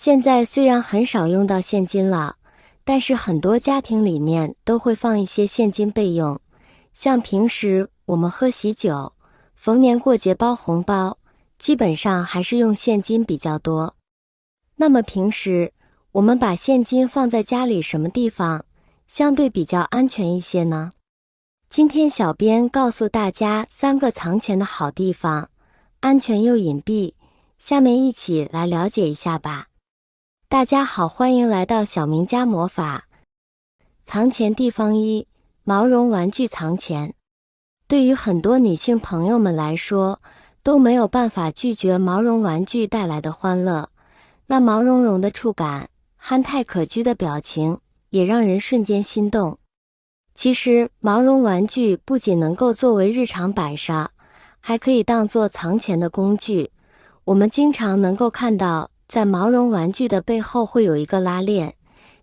现在虽然很少用到现金了，但是很多家庭里面都会放一些现金备用。像平时我们喝喜酒，逢年过节包红包，基本上还是用现金比较多。那么平时我们把现金放在家里什么地方相对比较安全一些呢？今天小编告诉大家3个藏钱的好地方，安全又隐蔽，下面一起来了解一下吧。大家好，欢迎来到小明家魔法。藏钱地方1：毛绒玩具藏钱。对于很多女性朋友们来说，都没有办法拒绝毛绒玩具带来的欢乐。那毛茸茸的触感，憨态可掬的表情，也让人瞬间心动。其实毛绒玩具不仅能够作为日常摆设，还可以当作藏钱的工具。我们经常能够看到，在毛绒玩具的背后会有一个拉链，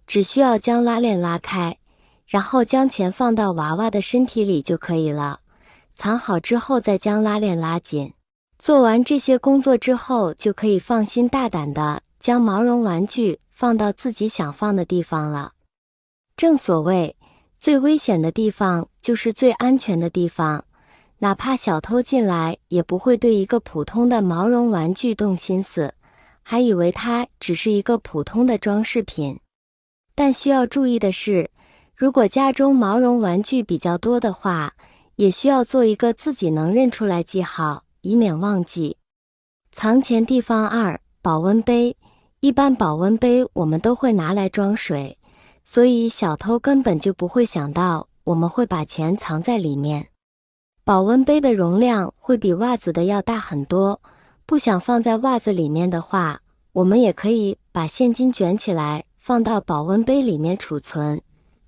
只需要将拉链拉开，然后将钱放到娃娃的身体里就可以了。藏好之后再将拉链拉紧。做完这些工作之后，就可以放心大胆地将毛绒玩具放到自己想放的地方了。正所谓，最危险的地方就是最安全的地方，哪怕小偷进来也不会对一个普通的毛绒玩具动心思，还以为它只是一个普通的装饰品。但需要注意的是，如果家中毛绒玩具比较多的话，也需要做一个自己能认出来记号，以免忘记。藏钱地方2：保温杯。一般保温杯我们都会拿来装水，所以小偷根本就不会想到我们会把钱藏在里面。保温杯的容量会比袜子的要大很多，不想放在袜子里面的话，我们也可以把现金卷起来放到保温杯里面储存，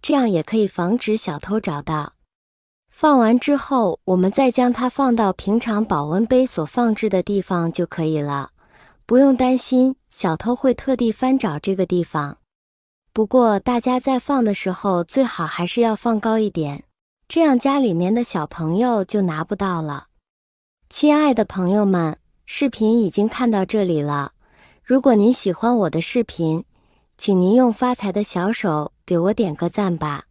这样也可以防止小偷找到。放完之后，我们再将它放到平常保温杯所放置的地方就可以了，不用担心小偷会特地翻找这个地方。不过大家在放的时候最好还是要放高一点，这样家里面的小朋友就拿不到了。亲爱的朋友们，视频已经看到这里了，如果您喜欢我的视频，请您用发财的小手给我点个赞吧，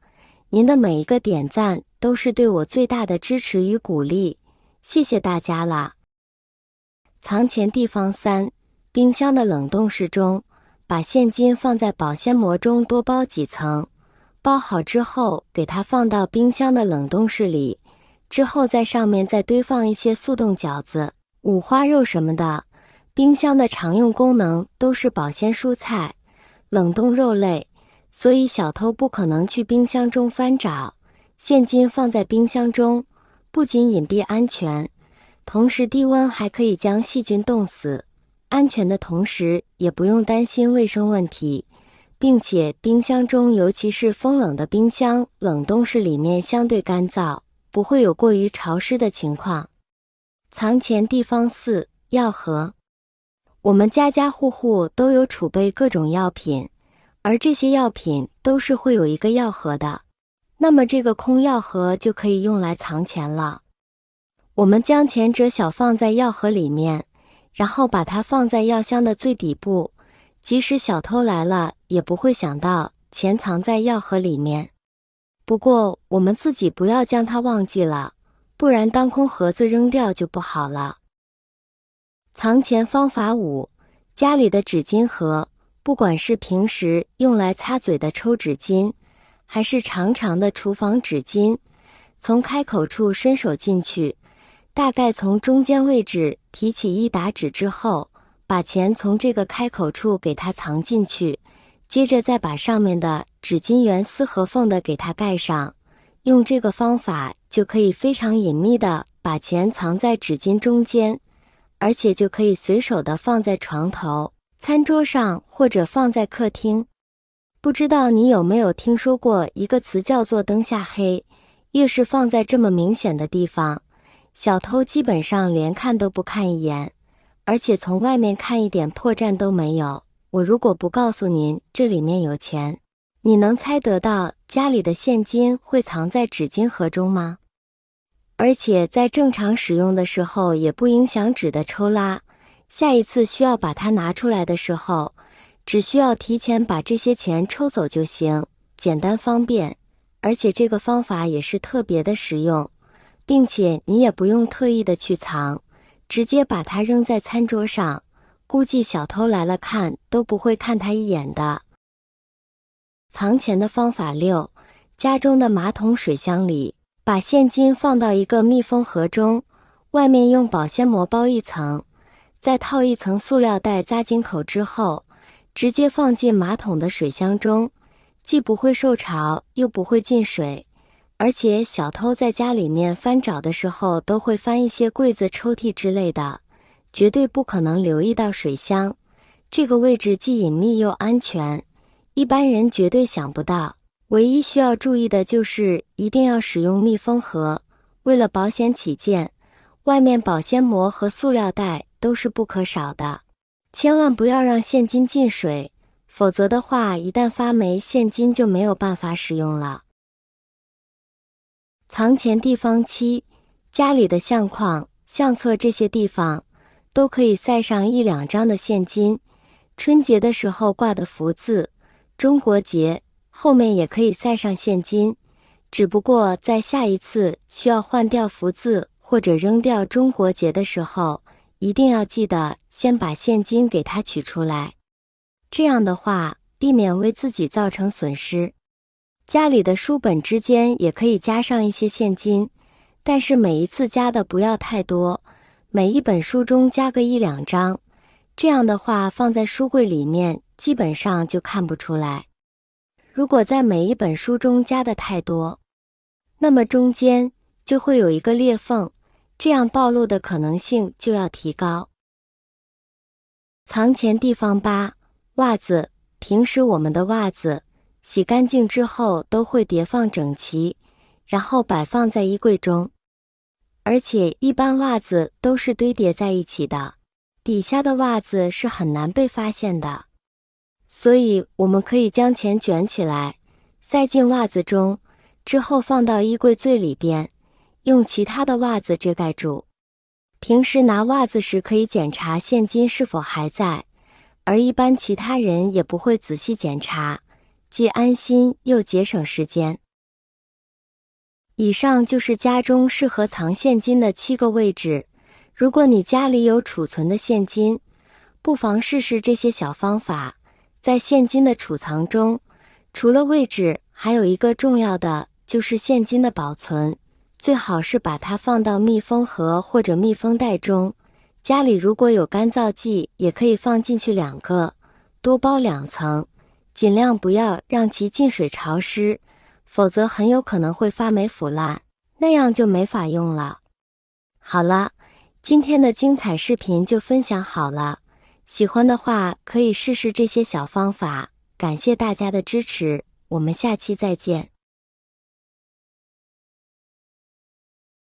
您的每一个点赞都是对我最大的支持与鼓励，谢谢大家啦。藏钱地方3：冰箱的冷冻室中。把现金放在保鲜膜中多包几层，包好之后给它放到冰箱的冷冻室里，之后在上面再堆放一些速冻饺子、五花肉什么的。冰箱的常用功能都是保鲜蔬菜、冷冻肉类，所以小偷不可能去冰箱中翻找。现金放在冰箱中，不仅隐蔽安全，同时低温还可以将细菌冻死。安全的同时也不用担心卫生问题，并且冰箱中，尤其是风冷的冰箱，冷冻室里面相对干燥，不会有过于潮湿的情况。藏钱地方4：药盒。我们家家户户都有储备各种药品，而这些药品都是会有一个药盒的，那么这个空药盒就可以用来藏钱了。我们将钱折小放在药盒里面，然后把它放在药箱的最底部，即使小偷来了也不会想到钱藏在药盒里面。不过我们自己不要将它忘记了，不然当空盒子扔掉就不好了。藏钱方法5：家里的纸巾盒。不管是平时用来擦嘴的抽纸巾，还是长长的厨房纸巾，从开口处伸手进去，大概从中间位置提起一沓纸之后，把钱从这个开口处给它藏进去，接着再把上面的纸巾圆丝合缝的给它盖上。用这个方法就可以非常隐秘的把钱藏在纸巾中间，而且就可以随手的放在床头、餐桌上或者放在客厅。不知道你有没有听说过一个词叫做灯下黑，越是放在这么明显的地方，小偷基本上连看都不看一眼，而且从外面看一点破绽都没有。我如果不告诉您这里面有钱，你能猜得到家里的现金会藏在纸巾盒中吗？而且在正常使用的时候也不影响纸的抽拉，下一次需要把它拿出来的时候，只需要提前把这些钱抽走就行，简单方便，而且这个方法也是特别的实用，并且你也不用特意的去藏，直接把它扔在餐桌上，估计小偷来了看都不会看他一眼的。藏钱的方法6，家中的马桶水箱里，把现金放到一个密封盒中，外面用保鲜膜包一层，再套一层塑料袋扎紧口之后，直接放进马桶的水箱中，既不会受潮，又不会进水，而且小偷在家里面翻找的时候都会翻一些柜子、抽屉之类的，绝对不可能留意到水箱。这个位置既隐秘又安全，一般人绝对想不到。唯一需要注意的就是一定要使用密封盒，为了保险起见，外面保鲜膜和塑料袋都是不可少的。千万不要让现金进水，否则的话一旦发霉，现金就没有办法使用了。藏钱地方7，家里的相框、相册这些地方都可以塞上1、2张的现金，春节的时候挂的福字，中国结后面也可以塞上现金，只不过在下一次需要换掉福字或者扔掉中国结的时候，一定要记得先把现金给它取出来，这样的话避免为自己造成损失。家里的书本之间也可以加上一些现金，但是每一次加的不要太多，每一本书中加个1、2张，这样的话放在书柜里面基本上就看不出来。如果在每一本书中加的太多，那么中间就会有一个裂缝，这样暴露的可能性就要提高。藏钱地方8，袜子。平时我们的袜子洗干净之后都会叠放整齐，然后摆放在衣柜中，而且一般袜子都是堆叠在一起的，底下的袜子是很难被发现的。所以我们可以将钱卷起来，塞进袜子中，之后放到衣柜最里边，用其他的袜子遮盖住。平时拿袜子时可以检查现金是否还在，而一般其他人也不会仔细检查，既安心又节省时间。以上就是家中适合藏现金的7个位置，如果你家里有储存的现金，不妨试试这些小方法。在现金的储藏中，除了位置，还有一个重要的就是现金的保存，最好是把它放到密封盒或者密封袋中。家里如果有干燥剂，也可以放进去2个，多包2层，尽量不要让其进水潮湿，否则很有可能会发霉腐烂，那样就没法用了。好了，今天的精彩视频就分享好了，喜欢的话可以试试这些小方法，感谢大家的支持，我们下期再见。